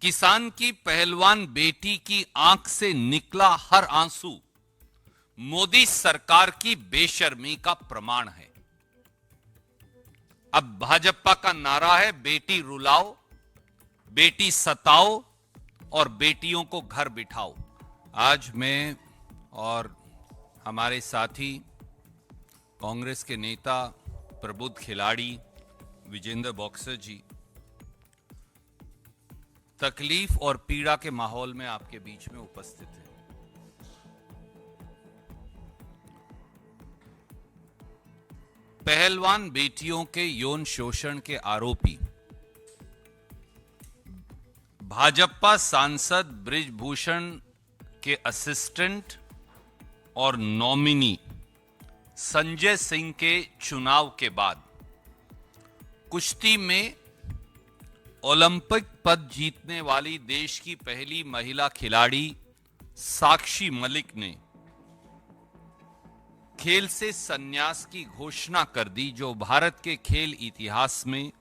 किसान की पहलवान बेटी की आंख से निकला हर आंसू मोदी सरकार की बेशर्मी का प्रमाण है। अब भाजपा का नारा है, बेटी रुलाओ, बेटी सताओ और बेटियों को घर बिठाओ। आज मैं और हमारे साथी कांग्रेस के नेता प्रबुद्ध खिलाड़ी विजेंद्र बॉक्सर जी तकलीफ और पीड़ा के माहौल में आपके बीच में उपस्थित हैं। पहलवान बेटियों के यौन शोषण के आरोपी भाजपा सांसद बृजभूषण के असिस्टेंट और नॉमिनी संजय सिंह के चुनाव के बाद कुश्ती में ओलंपिक पद जीतने वाली देश की पहली महिला खिलाड़ी साक्षी मलिक ने खेल से संन्यास की घोषणा कर दी, जो भारत के खेल इतिहास में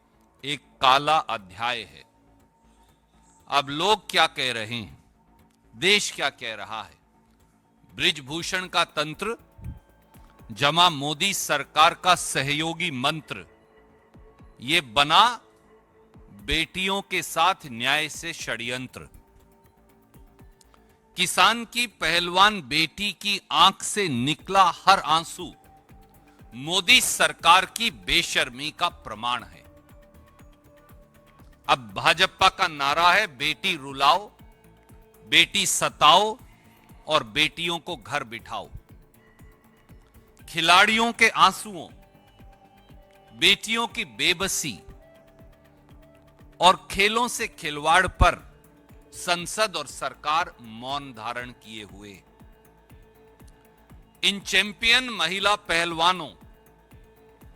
एक काला अध्याय है। अब लोग क्या कह रहे हैं, देश क्या कह रहा है? बृजभूषण का तंत्र जमा मोदी सरकार का सहयोगी मंत्र, ये बना बेटियों के साथ न्याय से षड्यंत्र। किसान की पहलवान बेटी की आंख से निकला हर आंसू मोदी सरकार की बेशर्मी का प्रमाण है। अब भाजपा का नारा है, बेटी रुलाओ, बेटी सताओ और बेटियों को घर बिठाओ। खिलाड़ियों के आंसुओं, बेटियों की बेबसी और खेलों से खिलवाड़ पर संसद और सरकार मौन धारण किए हुए। इन चैंपियन महिला पहलवानों,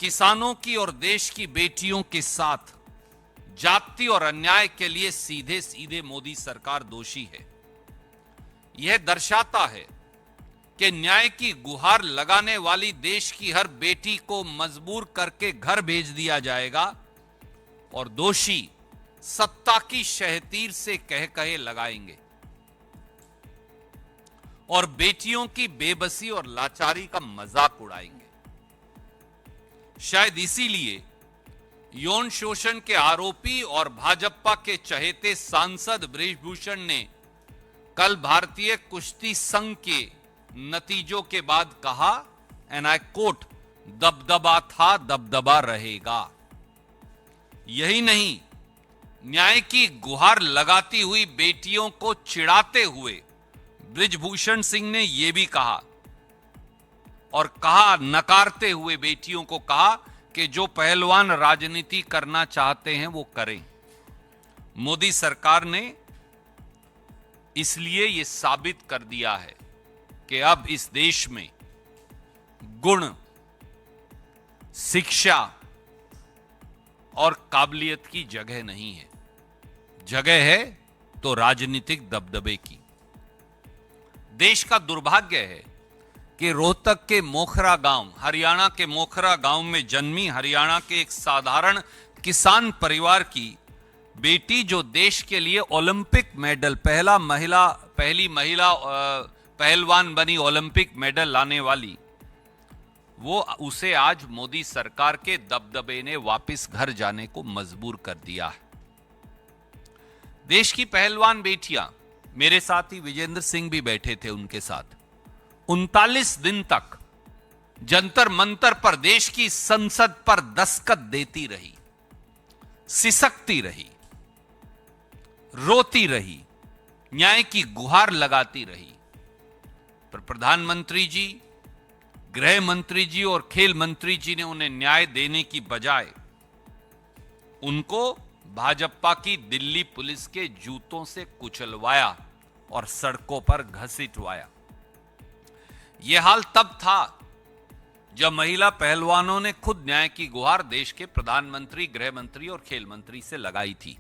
किसानों की और देश की बेटियों के साथ जाति और अन्याय के लिए सीधे सीधे मोदी सरकार दोषी है। यह दर्शाता है कि न्याय की गुहार लगाने वाली देश की हर बेटी को मजबूर करके घर भेज दिया जाएगा और दोषी सत्ता की शहतीर से कह कहे लगाएंगे और बेटियों की बेबसी और लाचारी का मजाक उड़ाएंगे। शायद इसीलिए यौन शोषण के आरोपी और भाजपा के चहेते सांसद बृजभूषण ने कल भारतीय कुश्ती संघ के नतीजों के बाद कहा, एंड आई कोट, दबदबा था दबदबा रहेगा। यही नहीं, न्याय की गुहार लगाती हुई बेटियों को चिढ़ाते हुए बृजभूषण सिंह ने यह भी कहा और कहा, नकारते हुए बेटियों को कहा कि जो पहलवान राजनीति करना चाहते हैं वो करें। मोदी सरकार ने इसलिए यह साबित कर दिया है कि अब इस देश में गुण, शिक्षा और काबिलियत की जगह नहीं है, जगह है तो राजनीतिक दबदबे की। देश का दुर्भाग्य है कि रोहतक के मोखरा गांव, हरियाणा के मोखरा गांव में जन्मी हरियाणा के एक साधारण किसान परिवार की बेटी, जो देश के लिए ओलंपिक मेडल, पहली महिला पहलवान बनी ओलंपिक मेडल लाने वाली, वो उसे आज मोदी सरकार के दबदबे ने वापस घर जाने को मजबूर कर दिया है। देश की पहलवान बेटियां, मेरे साथी विजेंद्र सिंह भी बैठे थे उनके साथ, 39 दिन तक जंतर मंतर पर देश की संसद पर दस्तखत देती रही, सिसकती रही, रोती रही, न्याय की गुहार लगाती रही। पर प्रधानमंत्री जी, गृह मंत्री जी और खेल मंत्री जी ने उन्हें न्याय देने की बजाय उनको भाजपा की दिल्ली पुलिस के जूतों से कुचलवाया और सड़कों पर घसीटवाया। यह हाल तब था जब महिला पहलवानों ने खुद न्याय की गुहार देश के प्रधानमंत्री, गृह मंत्री और खेल मंत्री से लगाई थी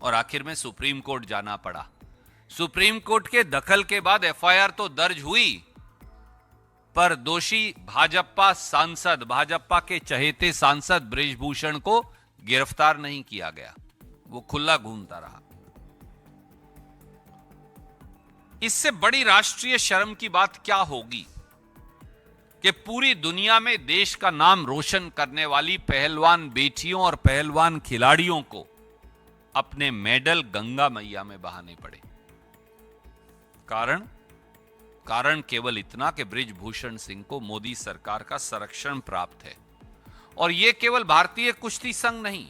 और आखिर में सुप्रीम कोर्ट जाना पड़ा। सुप्रीम कोर्ट के दखल के बाद एफआईआर तो दर्ज हुई, पर दोषी भाजपा सांसद, भाजपा के चहेते सांसद बृजभूषण को गिरफ्तार नहीं किया गया, वो खुला घूमता रहा। इससे बड़ी राष्ट्रीय शर्म की बात क्या होगी कि पूरी दुनिया में देश का नाम रोशन करने वाली पहलवान बेटियों और पहलवान खिलाड़ियों को अपने मेडल गंगा मैया में बहाने पड़े। कारण केवल इतना कि बृजभूषण सिंह को मोदी सरकार का संरक्षण प्राप्त है। और यह केवल भारतीय कुश्ती संघ नहीं,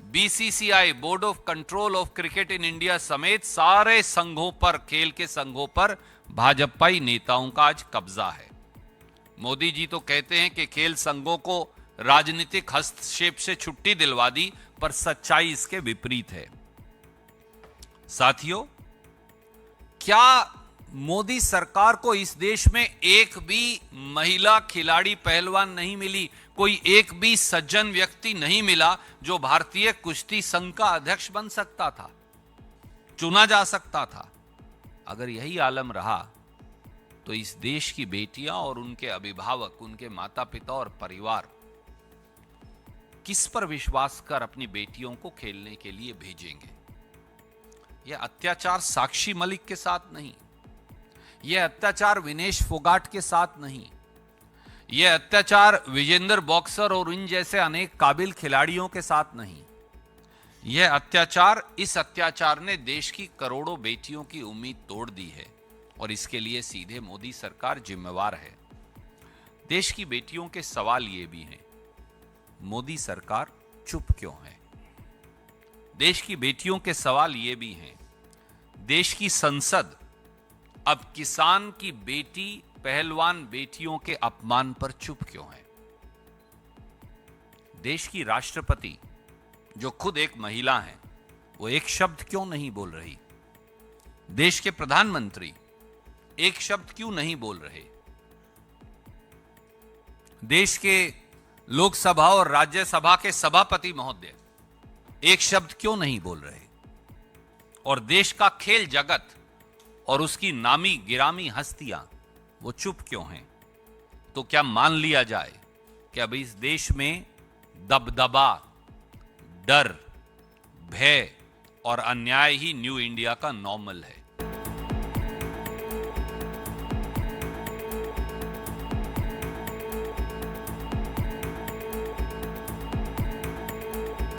BCCI, board of control of cricket in India समेत सारे संघों पर, खेल के संघों पर भाजपाई नेताओं का आज कब्जा है। मोदी जी तो कहते हैं कि खेल संघों को राजनीतिक हस्तक्षेप से छुट्टी दिलवा दी, पर सच्चाई इसके विपरीत है। साथियों, क्या मोदी सरकार को इस देश में एक भी महिला खिलाड़ी पहलवान नहीं मिली, कोई एक भी सज्जन व्यक्ति नहीं मिला जो भारतीय कुश्ती संघ का अध्यक्ष बन सकता था, चुना जा सकता था? अगर यही आलम रहा तो इस देश की बेटियां और उनके अभिभावक, उनके माता पिता और परिवार किस पर विश्वास कर अपनी बेटियों को खेलने के लिए भेजेंगे? यह अत्याचार साक्षी मलिक के साथ नहीं, यह अत्याचार विनेश फोगाट के साथ नहीं, यह अत्याचार विजेंदर बॉक्सर और इन जैसे अनेक काबिल खिलाड़ियों के साथ नहीं। यह अत्याचार, इस अत्याचार ने देश की करोड़ों बेटियों की उम्मीद तोड़ दी है और इसके लिए सीधे मोदी सरकार जिम्मेवार है। देश की बेटियों के सवाल ये भी हैं, मोदी सरकार चुप क्यों है? देश की बेटियों के सवाल ये भी हैं, देश की संसद अब किसान की बेटी, पहलवान बेटियों के अपमान पर चुप क्यों है? देश की राष्ट्रपति, जो खुद एक महिला हैं, वो एक शब्द क्यों नहीं बोल रही? देश के प्रधानमंत्री एक शब्द क्यों नहीं बोल रहे? देश के लोकसभा और राज्यसभा के सभापति महोदय एक शब्द क्यों नहीं बोल रहे? और देश का खेल जगत और उसकी नामी गिरामी हस्तियां वो चुप क्यों हैं? तो क्या मान लिया जाए कि अब इस देश में दबदबा, डर, भय और अन्याय ही न्यू इंडिया का नॉर्मल है?